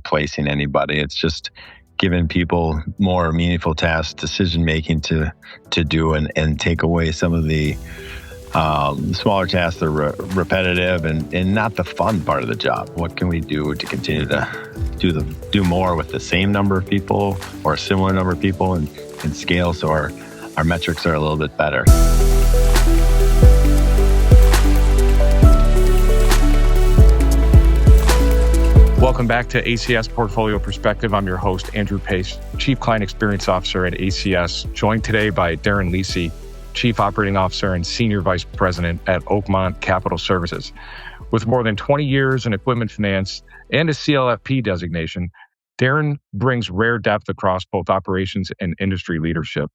replacing anybody. It's just giving people more meaningful tasks, decision making to do, and take away some of the smaller tasks that are repetitive and not the fun part of the job. What can we do to continue to do more with the same number of people or a similar number of people and scale so our metrics are a little bit better. Welcome back to ACS Portfolio Perspective. I'm your host, Andrew Pace, Chief Client Experience Officer at ACS, joined today by Daryn Lisi, Chief Operating Officer and Senior Vice President at Oakmont Capital Services. With more than 20 years in equipment finance and a CLFP designation, Daryn brings rare depth across both operations and industry leadership.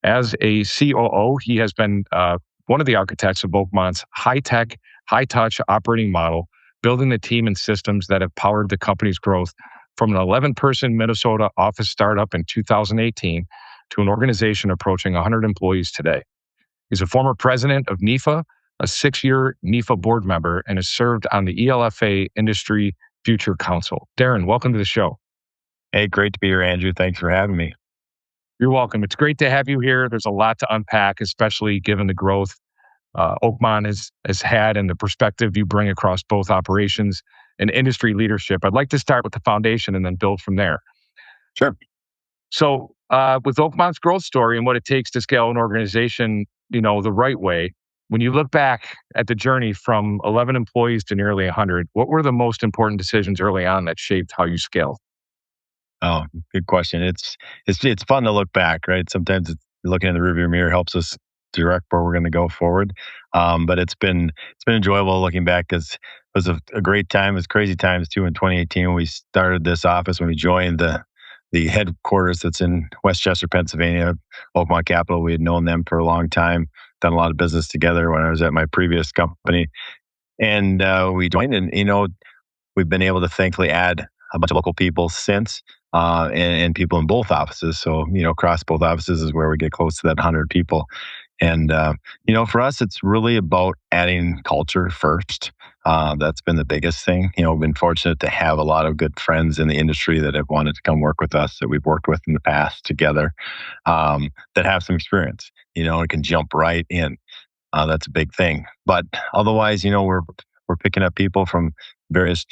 As a COO, he has been one of the architects of Oakmont's high-tech, high-touch operating model, building the team and systems that have powered the company's growth from an 11-person Minnesota office startup in 2018 to an organization approaching 100 employees today. He's a former president of NEFA, a 6-year NEFA board member, and has served on the ELFA Industry Future Council. Daryn, welcome to the show. Hey, great to be here, Andrew. Thanks for having me. You're welcome. It's great to have you here. There's a lot to unpack, especially given the growth Oakmont has had and the perspective you bring across both operations and industry leadership. I'd like to start with the foundation and then build from there. Sure. So with Oakmont's growth story and what it takes to scale an organization, the right way, when you look back at the journey from 11 employees to nearly 100, what were the most important decisions early on that shaped how you scaled? Oh, good question. It's fun to look back, right? Sometimes looking in the rearview mirror helps us direct where we're going to go forward. But it's been enjoyable looking back because it was a great time. It was crazy times too in 2018 when we started this office, when we joined the headquarters that's in Westchester, Pennsylvania, Oakmont Capital. We had known them for a long time, done a lot of business together when I was at my previous company. And we joined, and we've been able to thankfully add a bunch of local people since, and people in both offices. So, across both offices is where we get close to that 100 people. And, for us, it's really about adding culture first. That's been the biggest thing. We've been fortunate to have a lot of good friends in the industry that have wanted to come work with us, that we've worked with in the past together, that have some experience, and can jump right in. That's a big thing. But otherwise, we're picking up people from various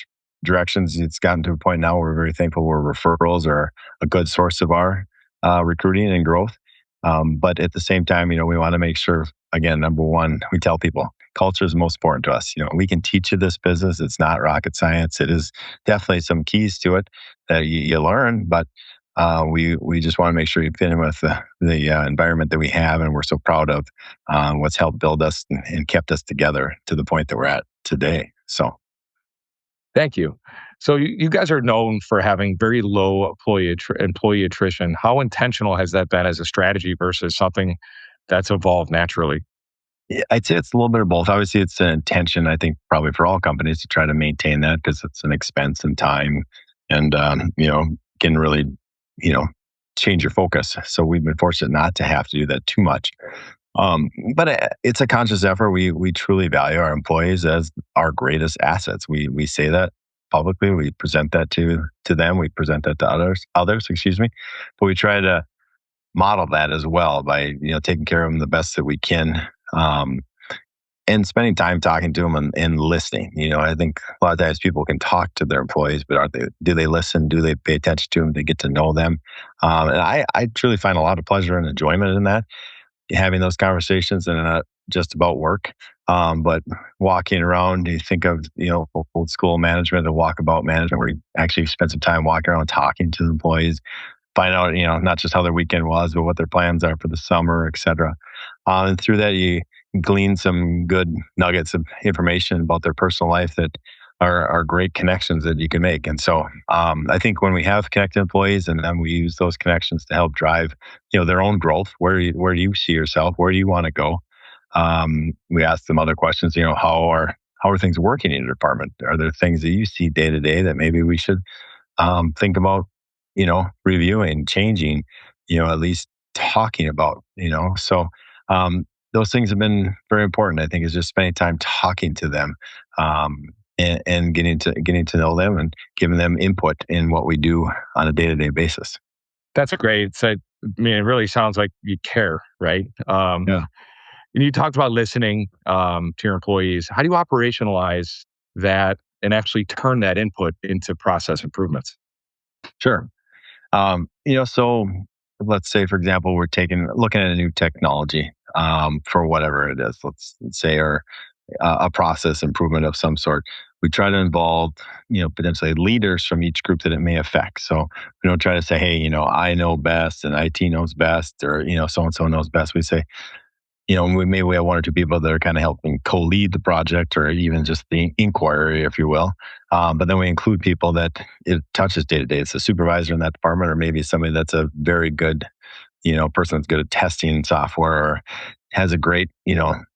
directions. It's gotten to a point now where we're very thankful where referrals are a good source of our recruiting and growth. But at the same time, we want to make sure, again, number one, we tell people culture is most important to us. We can teach you this business. It's not rocket science. It is definitely some keys to it that you learn, but we just want to make sure you fit in with the environment that we have, and we're so proud of what's helped build us and kept us together to the point that we're at today. So. Thank you. So you guys are known for having very low employee attrition. How intentional has that been as a strategy versus something that's evolved naturally? Yeah, I'd say it's a little bit of both. Obviously, it's an intention, I think, probably for all companies to try to maintain that because it's an expense and time and, can really, change your focus. So we've been fortunate not to have to do that too much. But it's a conscious effort. We truly value our employees as our greatest assets. We say that publicly. We present that to them. We present that to others, but we try to model that as well by, taking care of them the best that we can, and spending time talking to them and listening. I think a lot of times people can talk to their employees, but do they listen? Do they pay attention to them? Do they get to know them? And I truly find a lot of pleasure and enjoyment in that. Having those conversations and not just about work, but walking around. You think of old school management, the walkabout management, where you actually spend some time walking around talking to the employees, find out not just how their weekend was, but what their plans are for the summer, et cetera. And through that, you glean some good nuggets of information about their personal life that are great connections that you can make. And so I think when we have connected employees and then we use those connections to help drive, their own growth, where do you see yourself? Where do you want to go? We ask them other questions, how are things working in your department? Are there things that you see day to day that maybe we should think about, reviewing, changing, at least talking about, So those things have been very important, I think, is just spending time talking to them, and getting to know them and giving them input in what we do on a day-to-day basis. That's a great. So, I mean, it really sounds like you care, right? Yeah. And you talked about listening to your employees. How do you operationalize that and actually turn that input into process improvements? Sure. So let's say, for example, we're looking at a new technology for whatever it is. Let's say, or a process improvement of some sort. We try to involve, potentially leaders from each group that it may affect. So we don't try to say, hey, I know best and IT knows best, or so and so knows best. We say, maybe have one or two people that are kind of helping co-lead the project or even just the inquiry, if you will. But then we include people that it touches day to day. It's a supervisor in that department, or maybe somebody that's a very good, person that's good at testing software or has a great,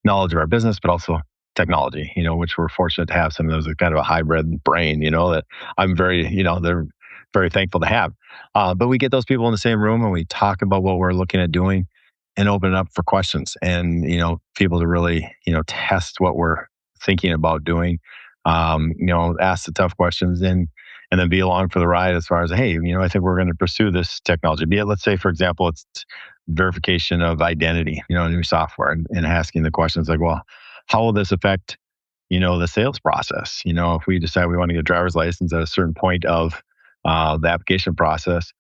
knowledge of our business, but also technology, which we're fortunate to have some of those, kind of a hybrid brain, that I'm very, they're very thankful to have. But we get those people in the same room and we talk about what we're looking at doing and open it up for questions and, people to really, test what we're thinking about doing, ask the tough questions and then be along for the ride as far as, hey, I think we're going to pursue this technology. Be it, let's say, for example, it's verification of identity, new software and asking the questions like, well, how will this affect, the sales process? If we decide we want to get a driver's license at a certain point of the application process,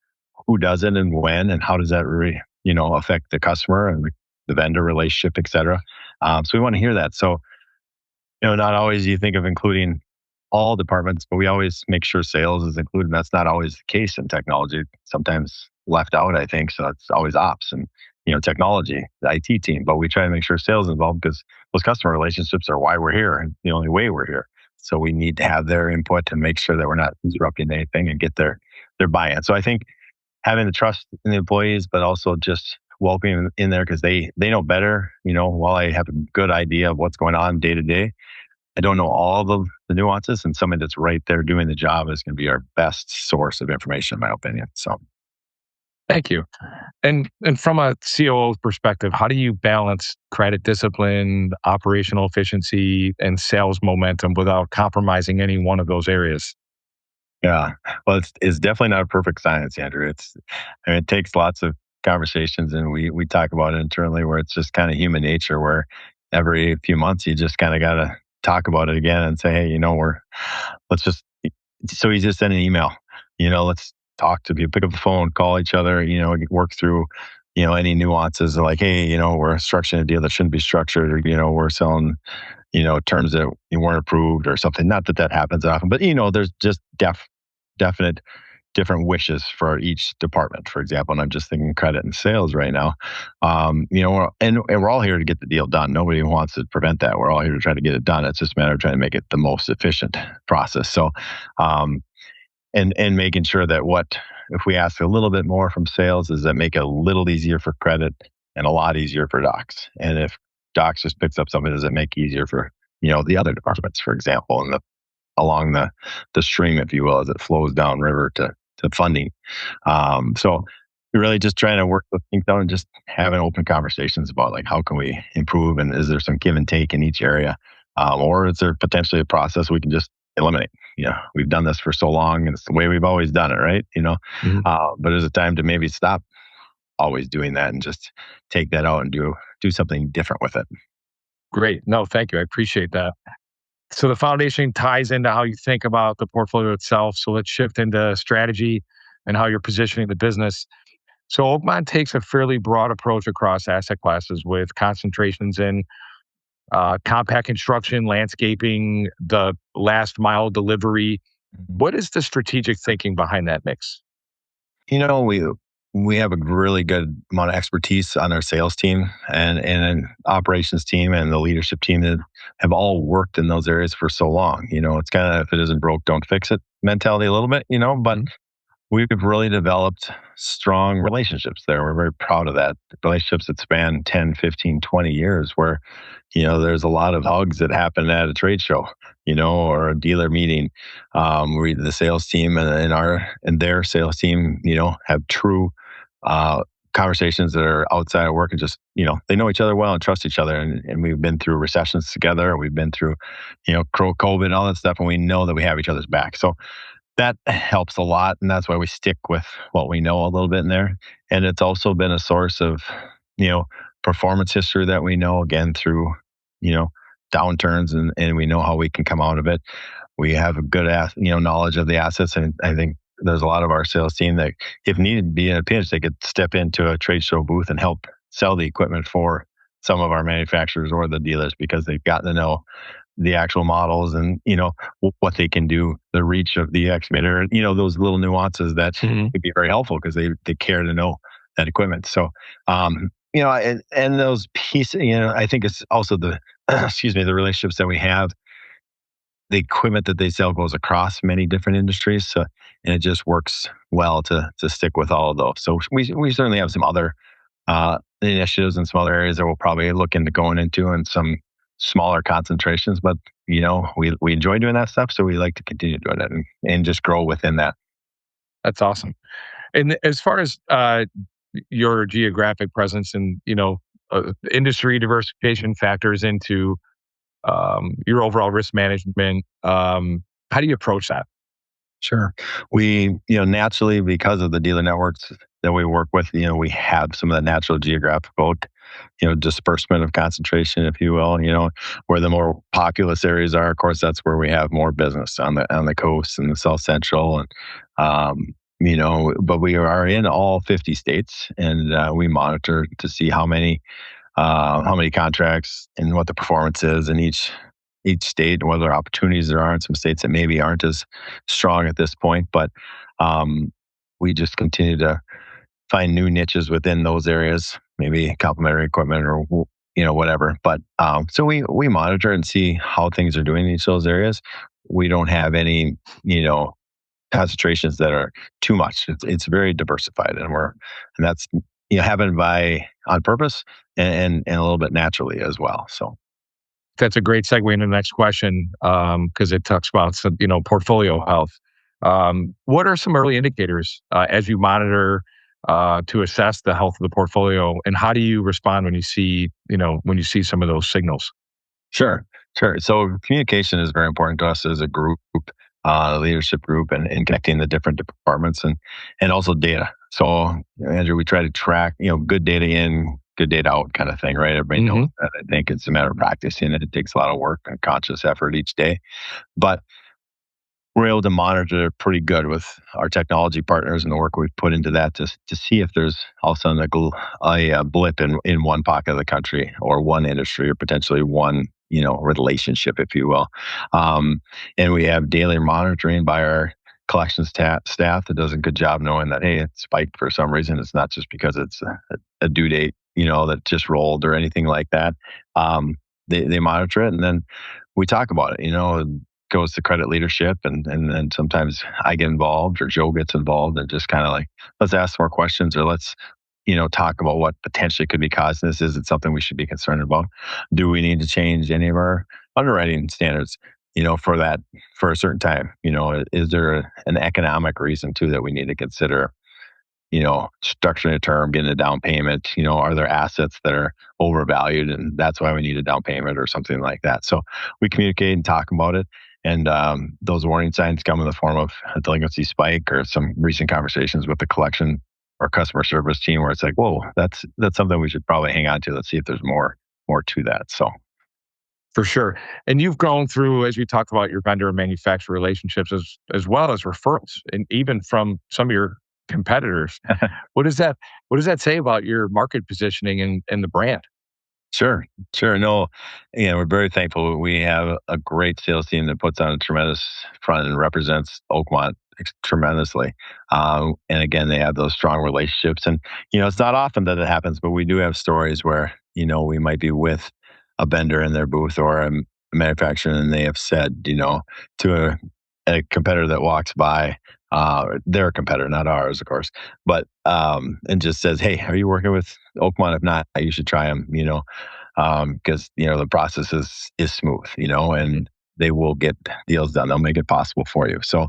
who does it and when, and how does that really, affect the customer and the vendor relationship, et cetera. So we want to hear that. So, not always you think of including all departments, but we always make sure sales is included. That's not always the case in technology. Sometimes left out, I think. So it's always ops and, technology, the IT team. But we try to make sure sales is involved because those customer relationships are why we're here and the only way we're here. So we need to have their input to make sure that we're not disrupting anything and get their buy-in. So I think having the trust in the employees, but also just welcoming them in there because they know better. While I have a good idea of what's going on day to day, I don't know all the nuances, and somebody that's right there doing the job is going to be our best source of information, in my opinion. So, Thank you. And from a COO perspective, how do you balance credit discipline, operational efficiency, and sales momentum without compromising any one of those areas? yeah, well, it's definitely not a perfect science, Andrew. It takes lots of conversations, and we talk about it internally, where it's just kind of human nature, where every few months you just kind of got to talk about it again and say, hey, let's just, so you just send an email, let's talk to people, pick up the phone, call each other, work through, any nuances of like, hey, we're structuring a deal that shouldn't be structured, or, we're selling, terms that weren't approved or something. Not that that happens often, but, there's just definite different wishes for each department, for example. And I'm just thinking credit and sales right now. And we're all here to get the deal done. Nobody wants to prevent that. We're all here to try to get it done. It's just a matter of trying to make it the most efficient process. So, and making sure that if we ask a little bit more from sales, is that make it a little easier for credit and a lot easier for docs. And if docs just picks up something, does it make it easier for, the other departments, for example, and along the stream, if you will, as it flows downriver to funding. So we're really just trying to work those things out and just having open conversations about like, how can we improve, and is there some give and take in each area, or is there potentially a process we can just eliminate? We've done this for so long, and it's the way we've always done it, right? Mhm. But is it time to maybe stop always doing that and just take that out and do something different with it? Great. No, thank you. I appreciate that. So the foundation ties into how you think about the portfolio itself. So let's shift into strategy and how you're positioning the business. So Oakmont takes a fairly broad approach across asset classes with concentrations in compact construction, landscaping, the last mile delivery. What is the strategic thinking behind that mix? You know, we we have a really good amount of expertise on our sales team and an operations team and the leadership team that have all worked in those areas for so long. It's kind of if it isn't broke, don't fix it mentality a little bit, but we've really developed strong relationships there. We're very proud of that. Relationships that span 10, 15, 20 years where, there's a lot of hugs that happen at a trade show, or a dealer meeting. The sales team and their sales team, have true conversations that are outside of work and just, they know each other well and trust each other. And we've been through recessions together. We've been through, COVID, all that stuff. And we know that we have each other's back. So that helps a lot. And that's why we stick with what we know a little bit in there. And it's also been a source of, you know, performance history that we know again through, you know, downturns and we know how we can come out of it. We have a good, knowledge of the assets. And I think there's a lot of our sales team that, if needed, be in a pinch, they could step into a trade show booth and help sell the equipment for some of our manufacturers or the dealers because they've gotten to know the actual models and what they can do, the reach of the excavator, those little nuances that could be very helpful because they care to know that equipment. So and those pieces, I think it's also the excuse me, the relationships that we have. The equipment that they sell goes across many different industries, so and it just works well to stick with all of those. So we certainly have some other initiatives in some other areas that we'll probably look into going into and some smaller concentrations. But we enjoy doing that stuff, so we like to continue doing it and just grow within that. That's awesome. And as far as your geographic presence and industry diversification factors into your overall risk management, how do you approach that? Sure. We, naturally, because of the dealer networks that we work with, we have some of the natural geographical, disbursement of concentration, if you will, where the more populous areas are. Of course, that's where we have more business on the coast and the South Central. And, but we are in all 50 states and we monitor to see how many contracts and what the performance is in each state and whether opportunities there are in some states that maybe aren't as strong at this point. But we just continue to find new niches within those areas, maybe complementary equipment or whatever. But so we monitor and see how things are doing in each of those areas. We don't have any concentrations that are too much. It's very diversified, and that's happened by on purpose and a little bit naturally as well. So that's a great segue into the next question because it talks about some, portfolio health. What are some early indicators as you monitor to assess the health of the portfolio, and how do you respond when you see some of those signals? Sure. So communication is very important to us as a group, leadership group, and connecting the different departments and also data. So Andrew, we try to track, good data in, good data out kind of thing, right? Everybody knows that. I think it's a matter of practicing it. It takes a lot of work and conscious effort each day, but we're able to monitor pretty good with our technology partners and the work we've put into that to see if there's all of a sudden a blip in one pocket of the country or one industry or potentially one relationship, if you will. And we have daily monitoring by our collections staff that does a good job knowing that, hey, it spiked for some reason. It's not just because it's a due date, that just rolled or anything like that. They monitor it and then we talk about it. It goes to credit leadership and then sometimes I get involved or Joe gets involved and just kind of like, let's ask more questions or let's talk about what potentially could be causing this. Is it something we should be concerned about? Do we need to change any of our underwriting standards, for a certain time? Is there an economic reason too that we need to consider, structuring a term, getting a down payment, are there assets that are overvalued and that's why we need a down payment or something like that? So we communicate and talk about it. And those warning signs come in the form of a delinquency spike or some recent conversations with the collection or customer service team where it's like, whoa, that's something we should probably hang on to. Let's see if there's more to that. So for sure. And you've grown through, as you talked about, your vendor and manufacturer relationships as well as referrals, and even from some of your competitors. What does that say about your market positioning and the brand? Sure. No, we're very thankful. We have a great sales team that puts on a tremendous front and represents Oakmont tremendously. And again, they have those strong relationships. And, it's not often that it happens, but we do have stories where, we might be with a vendor in their booth or a manufacturer and they have said, to a competitor that walks by, their competitor, not ours, of course, but and just says, "Hey, are you working with Oakmont? If not, you should try them." Because the process is smooth, and they will get deals done. They'll make it possible for you. So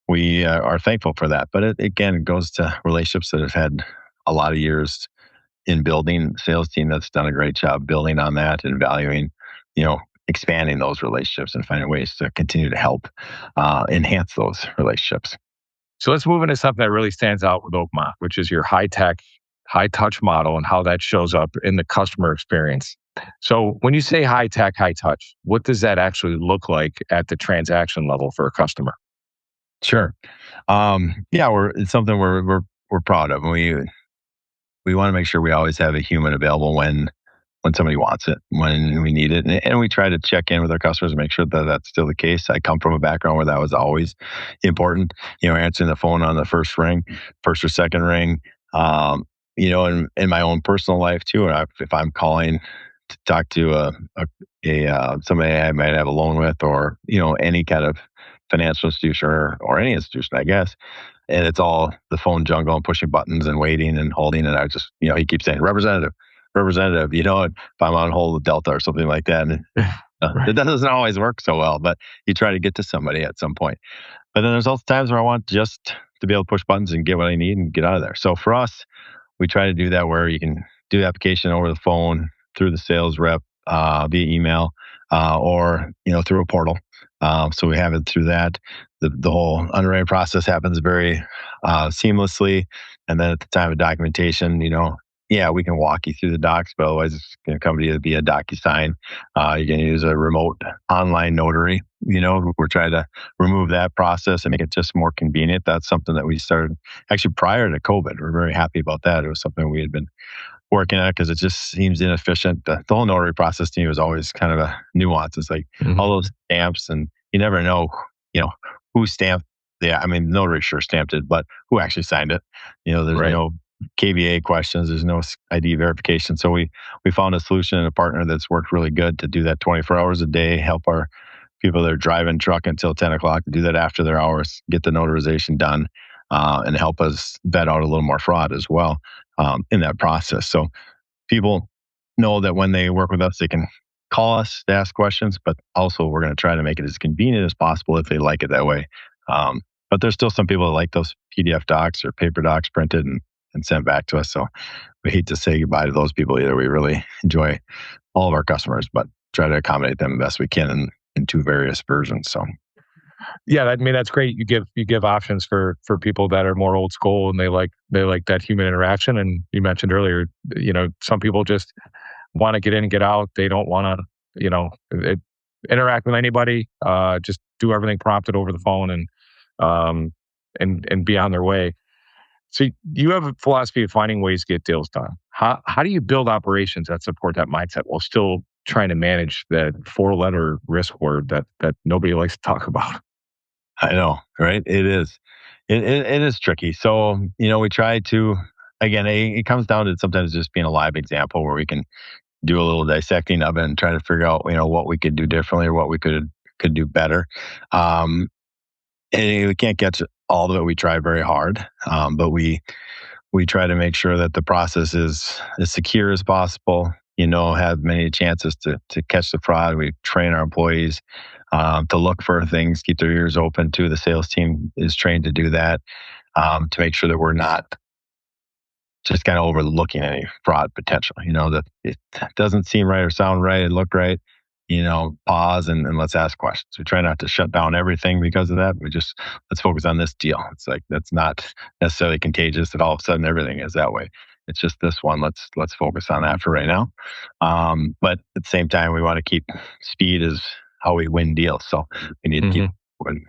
we are thankful for that. But it goes to relationships that have had a lot of years in building sales team that's done a great job building on that and valuing, expanding those relationships and finding ways to continue to help enhance those relationships. So let's move into something that really stands out with Oakmont, which is your high tech, high touch model and how that shows up in the customer experience. So when you say high tech, high touch, what does that actually look like at the transaction level for a customer? Sure. Yeah, it's something we're proud of. We want to make sure we always have a human available when somebody wants it, when we need it. And we try to check in with our customers and make sure that that's still the case. I come from a background where that was always important, answering the phone on the first ring, first or second ring, in my own personal life too. If I'm calling to talk to somebody I might have a loan with or, any kind of financial institution or any institution, I guess, and it's all the phone jungle and pushing buttons and waiting and holding. And I just, he keeps saying representative, representative. If I'm on hold with Delta or something like that, and Right. that doesn't always work so well. But you try to get to somebody at some point. But then there's also times where I want just to be able to push buttons and get what I need and get out of there. So for us, we try to do that where you can do the application over the phone through the sales rep via email or through a portal. So we have it through that. The whole underwriting process happens very seamlessly. And then at the time of documentation, yeah, we can walk you through the docs, but otherwise it's going to come to you via DocuSign. You can use a remote online notary. We're trying to remove that process and make it just more convenient. That's something that we started actually prior to COVID. We're very happy about that. It was something we had been working at because it just seems inefficient. The whole notary process to me was always kind of a nuance. It's like all those stamps, and you never know, who stamped. Yeah, I mean, the notary sure stamped it, but who actually signed it? There's Right. no KVA questions. There's no ID verification. So we found a solution and a partner that's worked really good to do that 24 hours a day. Help our people that are driving truck until 10 o'clock to do that after their hours, get the notarization done, and help us vet out a little more fraud as well in that process. So people know that when they work with us, they can call us to ask questions, but also we're going to try to make it as convenient as possible if they like it that way. But there's still some people that like those PDF docs or paper docs printed and sent back to us. So we hate to say goodbye to those people either. We really enjoy all of our customers, but try to accommodate them the best we can in two various versions. So Yeah, I mean that's great. You give options for people that are more old school and they like that human interaction. And you mentioned earlier, some people just want to get in and get out. They don't want to, interact with anybody. Just do everything prompted over the phone um, and be on their way. So you have a philosophy of finding ways to get deals done. How do you build operations that support that mindset while still trying to manage that four-letter risk word that nobody likes to talk about? I know, right? It is. It is tricky. So, we try to, again, it comes down to sometimes just being a live example where we can do a little dissecting of it and try to figure out, what we could do differently or what we could do better. And we can't catch all of it. We try very hard, but we try to make sure that the process is as secure as possible. Have many chances to catch the fraud. We train our employees to look for things, keep their ears open too. The sales team is trained to do that to make sure that we're not just kind of overlooking any fraud potential. That it doesn't seem right or sound right, it look right. Pause and let's ask questions. We try not to shut down everything because of that. Let's focus on this deal. It's like that's not necessarily contagious that all of a sudden everything is that way. It's just this one. Let's focus on that for right now. But at the same time, we want to keep speed is how we win deals. So we need to keep moving.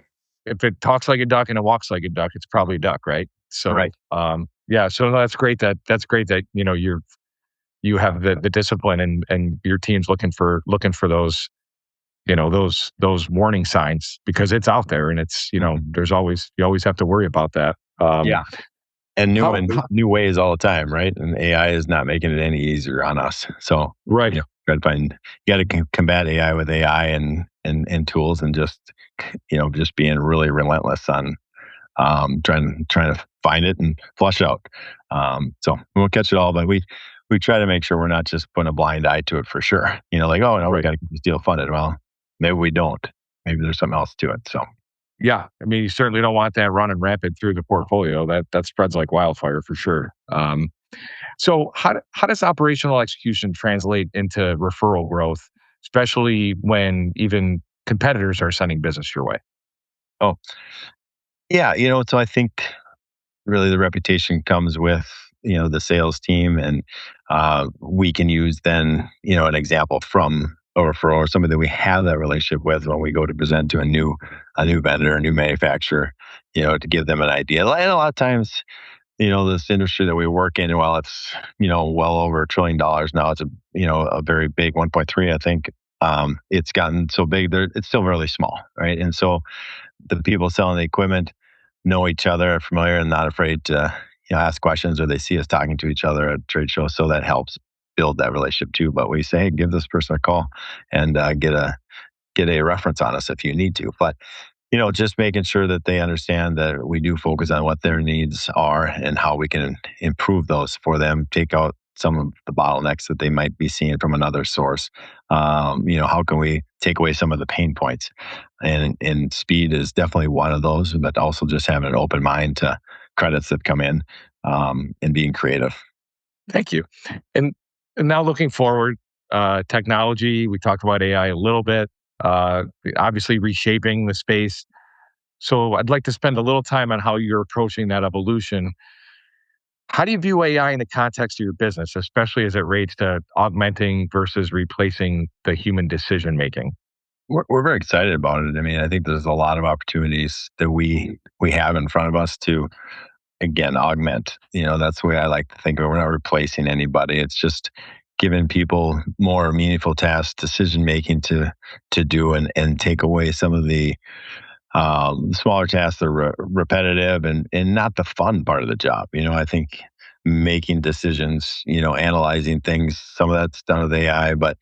If it talks like a duck and it walks like a duck, it's probably a duck, right? So, Right. yeah. So that's great. That's great that you have the discipline and your team's looking for those those warning signs because it's out there and it's there's always you always have to worry about that. Yeah. And How, new ways all the time, right? And AI is not making it any easier on us. So right. got to you got to combat AI with AI and tools and just just being really relentless on trying to find it and flush out. So we won't catch it all, but we try to make sure we're not just putting a blind eye to it for sure. Like, oh no, we got to keep this deal funded. Well, maybe we don't. Maybe there's something else to it. So Yeah, I mean, you certainly don't want that running rampant through the portfolio. That spreads like wildfire for sure. So, how does operational execution translate into referral growth, especially when even competitors are sending business your way? Oh, yeah. So I think really the reputation comes with the sales team, and we can use then an example from a referral or somebody that we have that relationship with when we go to present to a new vendor, a new manufacturer, to give them an idea. And a lot of times, this industry that we work in, while it's well over $1 trillion now, it's a very big 1.3, I think. It's gotten so big there, it's still really small, right? And so the people selling the equipment know each other, are familiar, and not afraid to ask questions, or they see us talking to each other at trade shows. So that helps build that relationship too. But we say, hey, give this person a call and get a reference on us if you need to. But just making sure that they understand that we do focus on what their needs are and how we can improve those for them, take out some of the bottlenecks that they might be seeing from another source. How can we take away some of the pain points? And speed is definitely one of those, but also just having an open mind to credits that come in, and being creative. Thank you. And, and now looking forward, technology, we talked about AI a little bit, uh, obviously reshaping the space. So I'd like to spend a little time on how you're approaching that evolution. How do you view AI in the context of your business, especially as it relates to augmenting versus replacing the human decision making? We're very excited about it. I mean, I think there's a lot of opportunities that we have in front of us to again augment. That's the way I like to think of it. We're not replacing anybody. It's just giving people more meaningful tasks, decision making to do, and take away some of the smaller tasks that are repetitive and not the fun part of the job. I think making decisions, analyzing things, some of that's done with AI, but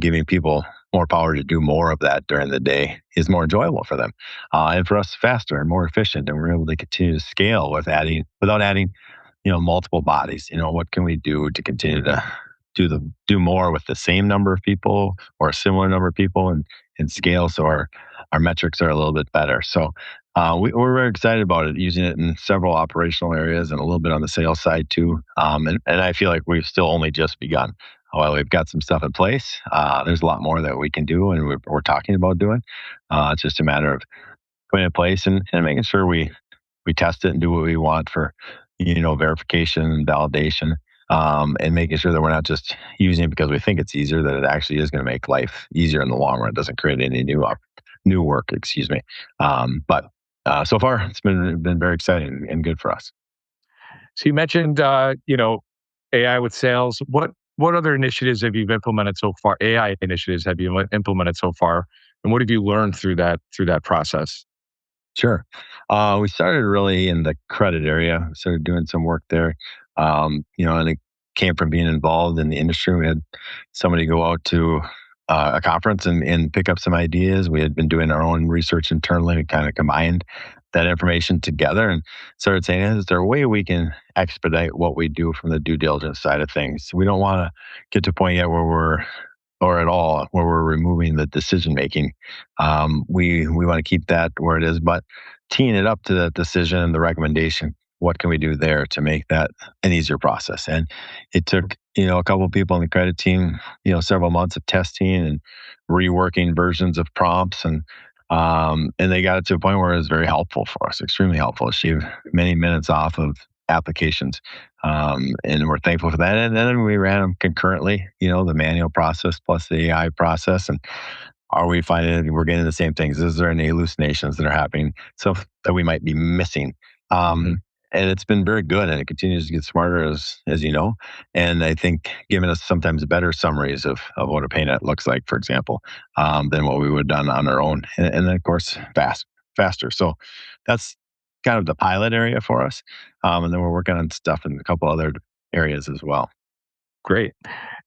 giving people more power to do more of that during the day is more enjoyable for them, and for us faster and more efficient. And we're able to continue to scale without adding multiple bodies. What can we do to continue to do more with the same number of people or a similar number of people, and scale so our metrics are a little bit better. So we're very excited about it, using it in several operational areas and a little bit on the sales side too. And I feel like we've still only just begun. While we've got some stuff in place, there's a lot more that we can do, and we're talking about doing. It's just a matter of putting it in place, and making sure we test it and do what we want for verification and validation, and making sure that we're not just using it because we think it's easier, that it actually is going to make life easier in the long run. It doesn't create any new work, excuse me. But so far, it's been very exciting and good for us. So you mentioned, AI with sales. What other initiatives have you implemented so far? AI initiatives have you implemented so far, and what have you learned through that process? Sure. We started really in the credit area. We started doing some work there. And it came from being involved in the industry. We had somebody go out to a conference and pick up some ideas. We had been doing our own research internally. We kind of combined that information together and started saying, is there a way we can expedite what we do from the due diligence side of things? We don't want to get to a point yet where or at all, where we're removing the decision making. We want to keep that where it is, but teeing it up to the decision and the recommendation. What can we do there to make that an easier process? And it took a couple of people on the credit team, several months of testing and reworking versions of prompts, and they got it to a point where it was very helpful for us, extremely helpful. It shaved many minutes off of applications, and we're thankful for that. And then we ran them concurrently, the manual process plus the AI process. And are we finding we're getting the same things? Is there any hallucinations that are happening? Stuff that we might be missing. Mhm. And it's been very good, and it continues to get smarter as you know. And I think giving us sometimes better summaries of what a paint net looks like, for example, than what we would have done on our own. And then of course faster. So that's kind of the pilot area for us. And then we're working on stuff in a couple other areas as well. Great.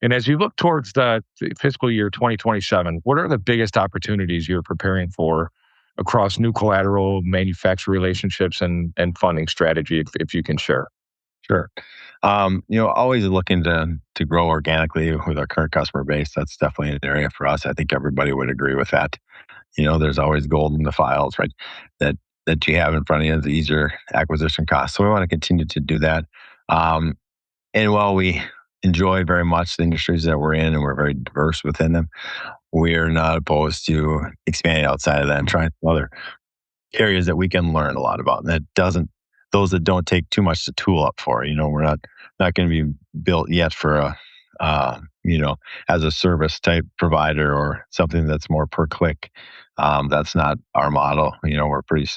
And as you look towards the fiscal year 2027, what are the biggest opportunities you're preparing for across new collateral, manufacturer relationships, and funding strategy, if you can share? Sure. Always looking to grow organically with our current customer base. That's definitely an area for us. I think everybody would agree with that. There's always gold in the files, right? That that you have in front of you, the easier acquisition cost. So we want to continue to do that. Um, And while we enjoy very much the industries that we're in and we're very diverse within them, we're not opposed to expanding outside of that and trying other areas that we can learn a lot about. And that doesn't those that don't take too much to tool up for. We're not going to be built yet for a you know as a service type provider or something that's more per click. That's not our model. We're pretty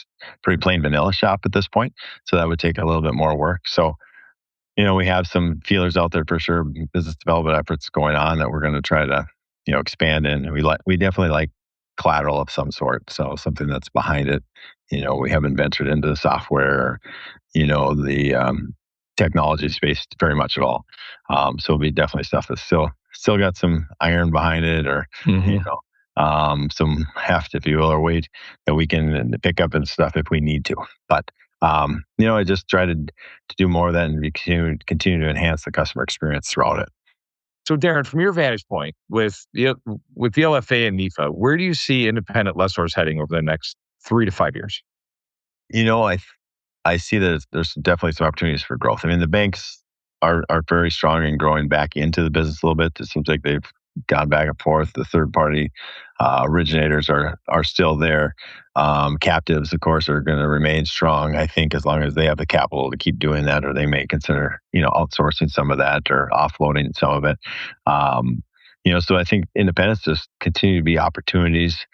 plain vanilla shop at this point, so that would take a little bit more work. So we have some feelers out there for sure, business development efforts going on that we're going to try to, expand in. We definitely like collateral of some sort, so something that's behind it. We haven't ventured into the software, the technology space very much at all. So it'll be definitely stuff that's still got some iron behind it, or you Hmm. know, some heft, if you will, or weight that we can pick up and stuff if we need to. But I just try to do more of that and continue to enhance the customer experience throughout it. So, Darren, from your vantage point with the LFA and NIFA, where do you see independent lessors heading over the next 3 to 5 years? You know, I I see that there's definitely some opportunities for growth. I mean, the banks are very strong in growing back into the business a little bit. It seems like they've gone back and forth. The third party originators are still there. Captives, of course, are going to remain strong. I think as long as they have the capital to keep doing that, or they may consider outsourcing some of that or offloading some of it. So I think independence just continue to be opportunities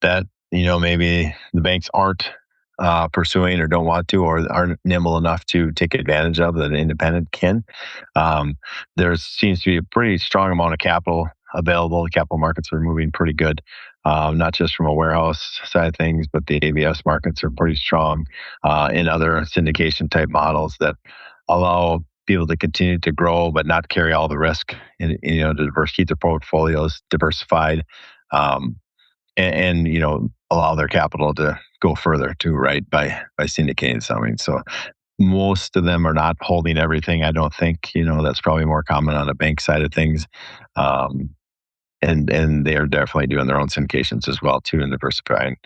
that maybe the banks aren't pursuing or don't want to, or aren't nimble enough to take advantage of, that an independent can. Um, there seems to be a pretty strong amount of capital available. The capital markets are moving pretty good, not just from a warehouse side of things, but the ABS markets are pretty strong in other syndication type models that allow people to continue to grow but not carry all the risk, and keep their portfolios diversified. Um, and allow their capital to go further too, right, by syndicating something. So most of them are not holding everything, I don't think. That's probably more common on the bank side of things. um, and they are definitely doing their own syndications as well too, and diversifying.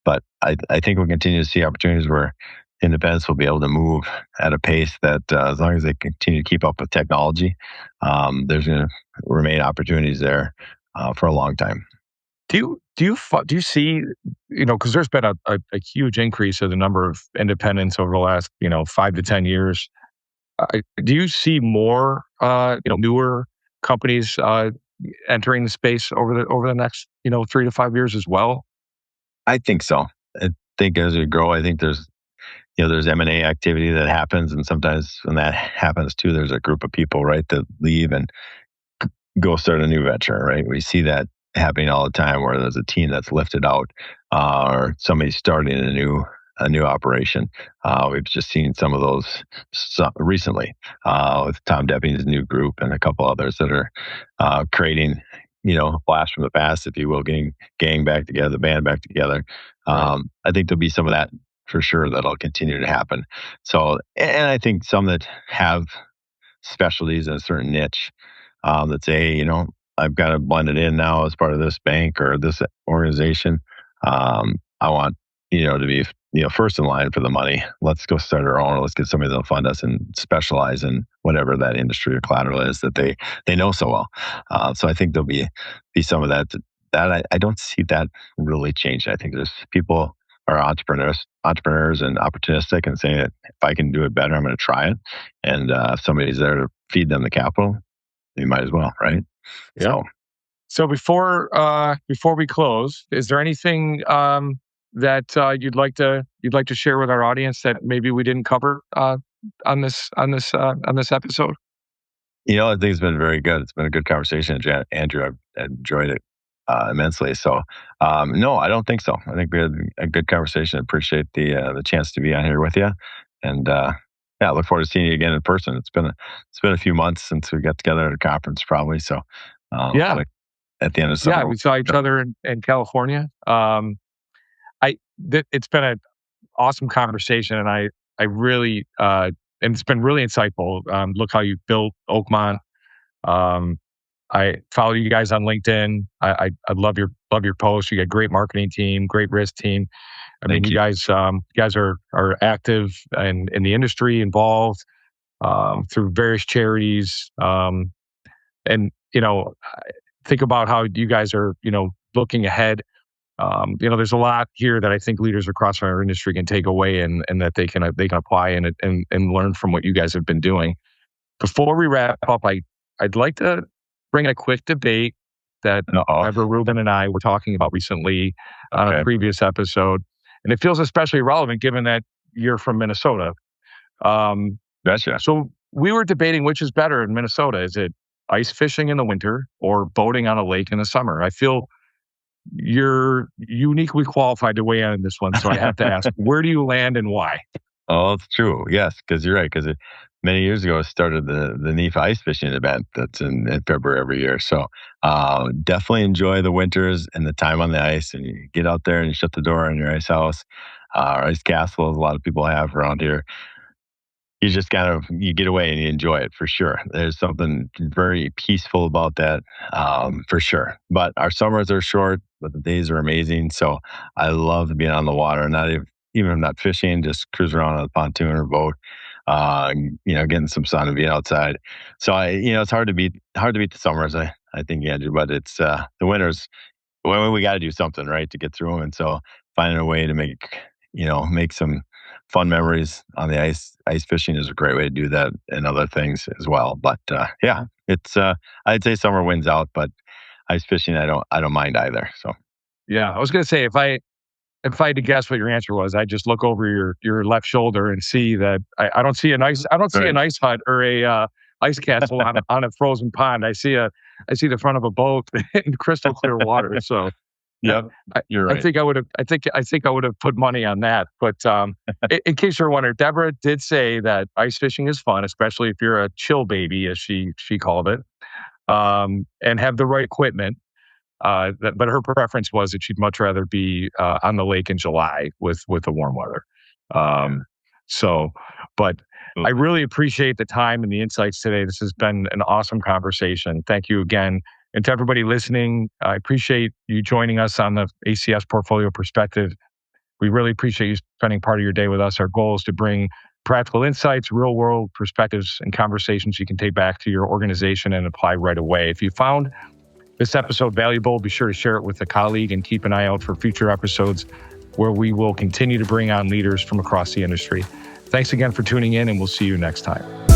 But I think we'll continue to see opportunities where independents will be able to move at a pace that, as long as they continue to keep up with technology, there's going to remain opportunities there for a long time. Do you see, because there's been a huge increase of the number of independents over the last 5 to 10 years. Do you see more newer companies entering the space over the next 3 to 5 years as well? I think so. I think as we grow, I think there's M&A activity that happens, and sometimes when that happens too, there's a group of people, right, that leave and go start a new venture, right? We see that happening all the time, where there's a team that's lifted out, or somebody starting a new operation. We've just seen some of those recently, with Tom Depping's new group and a couple others that are creating, blast from the past, if you will, getting gang back together, the band back together. Right. I think there'll be some of that for sure that'll continue to happen. So, and I think some that have specialties in a certain niche, that say, I've got to blend it in now as part of this bank or this organization. I want, to be, first in line for the money. Let's go start our own, or let's get somebody that'll fund us and specialize in whatever that industry or collateral is that they know so well. So I think there'll be some of that I don't see that really changing. I think there's people are entrepreneurs and opportunistic, and saying that if I can do it better, I'm going to try it. And if somebody's there to feed them the capital, you might as well, right? Yeah. So, So before we close, is there anything that you'd like to share with our audience that maybe we didn't cover on this episode? I think it's been very good. It's been a good conversation, Andrew. I've enjoyed it immensely. So, no, I don't think so. I think we had a good conversation. Appreciate the chance to be on here with you, and yeah, I look forward to seeing you again in person. It's been a few months since we got together at a conference, probably. So, Yeah, like at the end of yeah, summer. we saw each other in California. It's been an awesome conversation, and I really and it's been really insightful. Look how you built Oakmont. Um, I follow you guys on LinkedIn. I love your posts. You got great marketing team, great risk team. I mean, Thank you you. guys are active and in the industry, involved. through various charities. And, think about how you guys are, looking ahead. There's a lot here that I think leaders across our industry can take away and that they can apply and learn from what you guys have been doing. Before we wrap up, I'd like to bring a quick debate that Trevor Rubin and I were talking about recently on a previous episode, and it feels especially relevant given that you're from Minnesota. Gotcha. So we were debating which is better in Minnesota. Is it ice fishing in the winter or boating on a lake in the summer? I feel you're uniquely qualified to weigh in on this one, so I have to ask, where do you land and why? Oh, it's true. Yes, because you're right. Because many years ago, I started the NEFA ice fishing event that's in February every year. So definitely enjoy the winters and the time on the ice. And you get out there and you shut the door on your ice house, or ice castle, as a lot of people have around here. You just you get away and you enjoy it for sure. There's something very peaceful about that, for sure. But our summers are short, but the days are amazing. So I love being on the water, not even if I'm not fishing, just cruise around on a pontoon or boat, getting some sun and being outside. So it's hard to beat the summers. I think, Andrew, but it's the winters. Well, we got to do something, right, to get through them. And so finding a way to make some fun memories on the ice. Ice fishing is a great way to do that, and other things as well. But it's I'd say summer wins out, but ice fishing I don't mind either. So yeah, I was going to say if I had to guess what your answer was, I'd just look over your left shoulder and see that I don't see an ice hut or a ice castle on a frozen pond. I see the front of a boat in crystal clear water. So yeah, you're right. I think I would have put money on that. But in case you're wondering, Deborah did say that ice fishing is fun, especially if you're a chill baby, as she called it, and have the right equipment. But her preference was that she'd much rather be on the lake in July with the warm weather. But I really appreciate the time and the insights today. This has been an awesome conversation. Thank you again. And to everybody listening, I appreciate you joining us on the ACS Portfolio Perspective. We really appreciate you spending part of your day with us. Our goal is to bring practical insights, real-world perspectives, and conversations you can take back to your organization and apply right away. If you found this episode valuable, be sure to share it with a colleague and keep an eye out for future episodes where we will continue to bring on leaders from across the industry. Thanks again for tuning in, and we'll see you next time.